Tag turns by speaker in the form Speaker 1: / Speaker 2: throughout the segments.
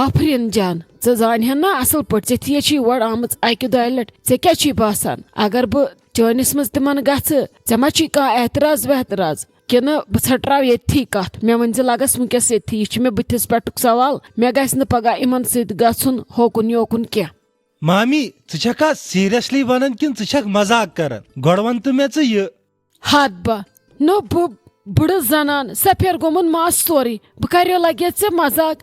Speaker 1: آفریٖن جان ژٕ زانہِ نا اصل پٲٹھۍ ژےٚ تھی چھِ یور آمٕژ اکہِ دۄیہِ لٹہِ ژےٚ کیٛاہ چھُے باسان اگر بہٕ چٲنِس منٛز تِمن گژھٕ ژےٚ ما چھُے کانٛہہ اعتراض ویتراض کِنہٕ بہٕ ژھٹراو ییٚتھی کتھ مےٚ ؤنۍ زِ لگس وٕنکیٚس ییٚتھی یہِ چھُ مےٚ بٕتھِس پٮ۪ٹھُک سوال مےٚ گژھِ نہٕ پگاہ یِمن سۭتۍ گژھُن ہوکُن یوکُن کینٛہہ
Speaker 2: مامی ژٕ چھکھا سیٖریسلی ونان کِنہٕ ژٕ چھکھ مزاق کران گۄڈٕ ون تہٕ مےٚ ژٕ یہِ
Speaker 1: حد با نو بہٕ بٕڑٕ زنان سفیر گوٚمُت ماس سورُے بہٕ کریو لگے ژےٚ مزاق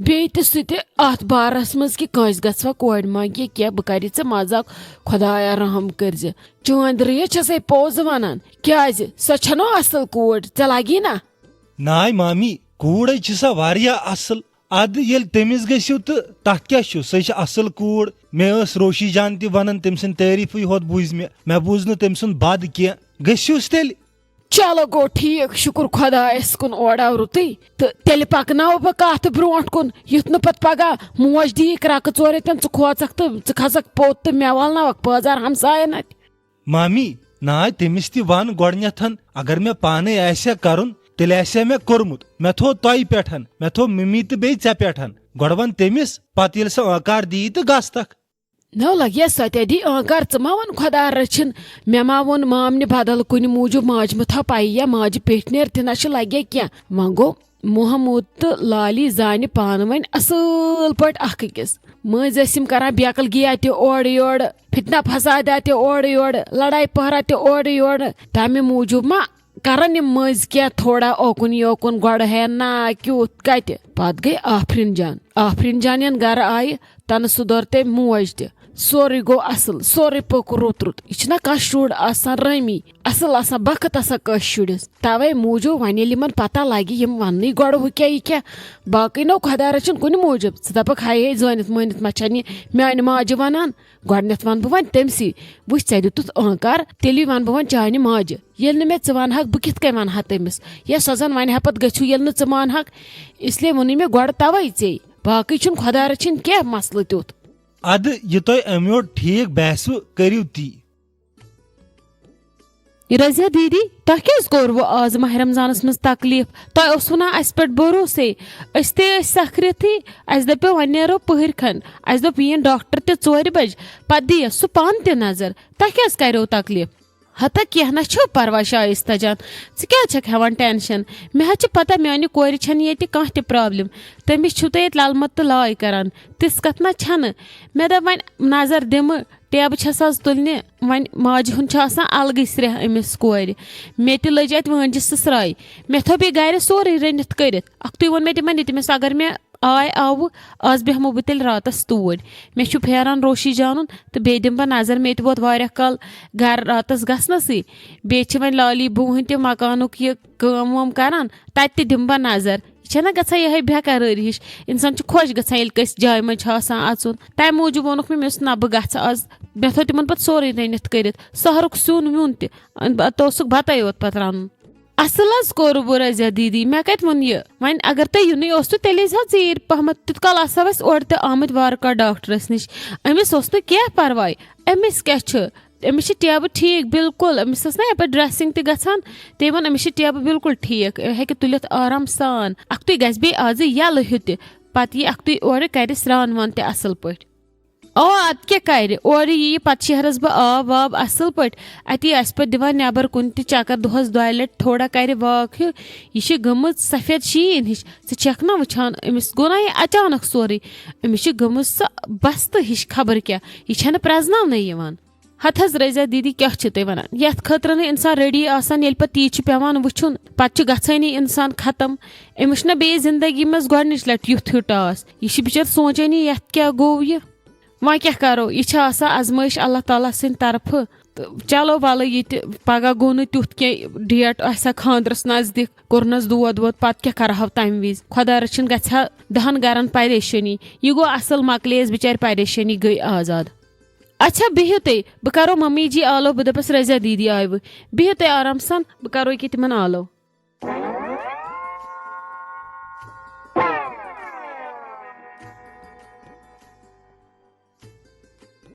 Speaker 1: بیٚیہِ تہِ سُہ تہِ اتھ بارس منٛز کہِ کٲنٛسہِ گژھوا کورِ منٛگہِ کینٛہہ بہٕ کرِ ژےٚ مزاق خۄدایا رحم کٔرزِ چٲندرٕے چھسے پوٚز ونان کیٛازِ سۄ چھنو اصل کوٗر ژےٚ لگی نا
Speaker 2: ناے مامی کوٗر چھِ سۄ واریاہ اصل ادٕ ییٚلہِ تٔمِس گٔژھِو تہٕ تتھ کیٛاہ چھُ سۄ چھِ اصل کوٗر مےٚ ٲس روشی جان تہِ ونان تٔمۍ سٕنٛدۍ تعریٖفٕے ہوت بوٗزۍ مےٚ بوٗز نہٕ تٔمۍ سُنٛد بد کینٛہہ گٔژھِوس تیٚلہِ
Speaker 1: چلو گوٚو ٹھیٖک شُکُر خۄدایس کُن اورٕ رُتُے تہٕ تیٚلہِ پکناو بہٕ کتھ برونٛٹھ کُن یُتھ نہٕ پتہٕ پگاہ موج دِیِکھ رکہٕ ژورٮ۪تن ژٕ کھوژکھ تہٕ ژٕ کھسکھ پوٚت تہٕ مےٚ والناوکھ بازار ہمساین اتھِ
Speaker 2: مامی ناے تٔمِس تہِ ون گۄڈنیتھ اگر مےٚ پانے آسہِ ہا کرُن تیٚلہِ آسہِ ہا مےٚ کوٚرمُت مےٚ تھوو تۄہہِ پٮ۪ٹھ مےٚ تھوو ممی تہٕ بیٚیہِ ژےٚ پٮ۪ٹھ گۄڈٕ ون تٔمِس پتہٕ ییٚلہِ سۄ آنکار دِیہِ تہٕ گژھتکھ
Speaker 1: نو لگیا سۄ تے دی آنکار ژٕ ما ون خۄدا رٔچھِن مےٚ ما ووٚن مامنہِ بدل کُنہِ موٗجوٗب ماجہِ مہٕ تھاو پایی یا ماجہِ پیٹھ نیر تہِ نہ چھُ لگیا کینٛہہ وۄنۍ گوٚو محموٗد تہٕ لالی زانہِ پانہٕ ؤنۍ اصل پٲٹھۍ اکھ أکِس مٔنٛزۍ ٲسۍ یِم کران بیکل گیا تہِ اورٕ یورٕ فتنہ فسادا تہِ اورٕ یورٕ لڑایہِ پہرا تہِ اورٕ یورٕ تمہِ موٗجوٗب ما کرن یِم مٔنٛزۍ کینٛہہ تھوڑا اوکُن یوکُن گۄڈٕ ہے نا کیُتھ کتہِ پتہٕ گٔے آفریٖن جان ین گرٕ آیہِ تنہٕ سُدور تٔمۍ موج تہِ سورُے گوٚو اصل سورُے پوٚک رُت یہِ چھُنہ کانٛہہ شُر آسان رٲمی اصل آسان بخت آسان کٲنٛسہِ شُرِس توے موٗجوٗب وۄنۍ ییٚلہِ یِمن پتہ لگہِ یِم وننٕے گۄڈٕ ہُہ کیٛاہ یہِ کیٛاہ باقٕے نو خۄدا رٔچھِن کُنہِ موٗجوٗب ژٕ دپکھ ہاے زٲنِتھ مٲنِتھ ما چھنہٕ یہِ میانہِ ماجہِ ونان گۄڈنیتھ ونہٕ بہٕ وۄنۍ تٔمسٕے وٕچھ ژےٚ دِتُتھ آنکار تیٚلی ونہٕ بہٕ وۄنۍ چانہِ ماجہِ ییٚلہِ نہٕ مےٚ ژٕ ونہکھ بہٕ کِتھ کٔنۍ ونہٕ ہا تٔمِس یا سۄ زن ونہِ ہا پتہٕ گٔژھِو ییٚلہِ نہٕ ژٕ مانہکھ اسلیے ووٚنُے مےٚ گۄڈٕ توے ژےٚ باقٕے چھُنہٕ خۄدا رٔچھِن کینٛہہ مسلہٕ تیُتھ
Speaker 2: ادٕ یہِ تۄہہِ امہِ یور ٹھیٖک باسوٕ کٔرِو تی
Speaker 1: رضیا دیٖدی تۄہہِ کیٛازِ کوٚروٕ آز ماہ رمضانس منٛز تکلیٖف تۄہہِ اوسوٕ نا اسہِ پٮ۪ٹھ بروسے أسۍ تہِ ٲسۍ سکھرتھٕے اسہِ دپیو وۄنۍ نیرو پٔہرۍ کھنٛڈ اسہِ دوٚپ یِن ڈاکٹر تہِ 4 بجہِ پتہٕ دِیس سُہ پانہٕ تہِ نظر تۄہہِ کیٛازِ کریو تکلیٖف ہتا کینٛہہ نہ چھُ پرواے شایستہ جان ژٕ کیٛازِ چھکھ ہٮ۪وان ٹٮ۪نشن مےٚ حظ چھِ پتہ میانہِ کورِ چھنہٕ ییٚتہِ کانٛہہ تہِ پرابلم تٔمِس چھُو تُہۍ ییٚتہِ للمت تہٕ لاے کران تِژھ کتھ نہ چھنہٕ مےٚ دوٚپ وۄنۍ نظر دِمہٕ ٹیبہٕ چھس آز تُلنہِ وۄنۍ ماجہِ ہُنٛد چھُ آسان الگٕے سرٛیٚح أمِس کورِ مےٚ تہِ لٔج اتہِ وٲنجہِ سٕسراے مےٚ تھوٚو بیٚیہِ گرِ سورُے رٔنِتھ کٔرِتھ اکھتُے ووٚن مےٚ تِمن تٔمِس اگر مےٚ آوٕ آز بیٚہمو بہٕ تیٚلہِ راتس توٗرۍ مےٚ چھُ پھیران روشی جانُن تہٕ بیٚیہِ دِمہٕ بہٕ نظر مےٚ تہِ ووت واریاہ کال گرٕ راتس گژھنسٕے بیٚیہِ چھِ وۄنۍ لالی بوٗ ہٕنٛدۍ تہِ مکانُک یہِ کٲم وٲم کران تتہِ تہِ دِمہٕ بہٕ نظر یہِ چھےٚ نہ گژھان یِہے بےٚقرٲری ہِش انسان چھُ خۄش گژھان ییٚلہِ کٲنٛسہِ جایہِ منٛز چھُ آسان اژُن تمہِ موٗجوٗب ووٚنُکھ مےٚ اوس نہ بہٕ گژھٕ آز مےٚ تھوٚو تِمن پتہٕ سورُے رٔنِتھ کٔرِتھ سہرُک سیُن ویُن تہِ پتہٕ اوسُکھ بتے یوت پتہٕ رنُن اصل حظ کوٚروٕ بہٕ رضیا دیٖدی مےٚ کتہِ ووٚن یہِ وۄنۍ اگر تۄہہِ یِنُے اوسوٕ تیٚلہِ ٲسۍ زِ ژیٖرۍ پہمتھ تیُت کال آسہٕ ہاو أسۍ اورٕ تہِ آمٕتۍ وارٕ کار ڈاکٹرس نِش أمِس اوس نہٕ کینٛہہ پرواے أمِس کیٛاہ چھُ أمِس چھِ ٹیبہٕ ٹھیٖک بالکُل أمِس ٲس نہ یپٲرۍ ڈریسِنٛگ تہِ گژھان تٔمۍ ووٚن أمِس چھِ ٹیبہٕ بالکُل ٹھیٖک ہیٚکہِ تُلِتھ آرام سان اکھتُے گژھِ بیٚیہِ آزٕ یَلہٕ ہیُو تہِ پتہٕ یی اکھتُے اورٕ کرِ سرٛان وان تہِ اصل پٲٹھۍ ادٕ کیٛاہ کرِ اورٕ یی پتہٕ شہرس بہٕ آب واب اصل پٲٹھۍ اتی آسہِ پتہٕ دِوان نٮ۪بر کُنہِ تہِ چکر دۄہس 2 لٹہِ تھوڑا کرِ واک ہیوٗ یہِ چھِ گٔمٕژ سفید شیٖن ہِش ژٕ چھکھ نا وٕچھان أمِس گوٚو نا یہِ اچانک سورُے أمِس چھِ گٔمٕژ سۄ بستہٕ ہِش خبر کیٛاہ یہِ چھنہٕ پرٛزناونٕے یِوان ہتھ حظ رضیا دیٖدی کیٛاہ چھِ تُہۍ ونان یتھ خٲطرٕ نہٕ انسان ریڈی آسان ییٚلہِ پتہٕ تی چھُ پیٚوان وٕچھُن پتہٕ چھُ گژھٲنی انسان ختم أمِس چھُنہ بیٚیہِ زندگی منٛز گۄڈنِچ لٹہِ یُتھ ہیوٗ ٹاس یہِ چھِ بِچٲر سونٛچٲنی یتھ کیٛاہ گوٚو یہِ وۄنۍ کیٛاہ کرو یہِ چھِ آسان ازمٲیش اللہ تعالیٰ سٕنٛدِ طرفہٕ تہٕ چلو ولہٕ یہِ تہِ پگاہ گوٚو نہٕ تیُتھ کینٛہہ ڈیٹ آسہِ ہا خانٛدرس نزدیٖک کوٚرنس دود وود پتہٕ کیٛاہ کرہاو تمہِ وِزِ خۄدا رٔچھِنۍ گژھِ ہا 10 گرن پریشٲنی یہِ گوٚو اصل مۄکلییس بِچارِ پریشٲنی گٔے آزاد اچھا بِہِو تُہۍ بہٕ کرو ممی جی آلو بہٕ دپس رضیا دیٖدی آیوٕ بِہِو تُہۍ آرام سان بہٕ کرو ییٚکیٛاہ تِمن آلو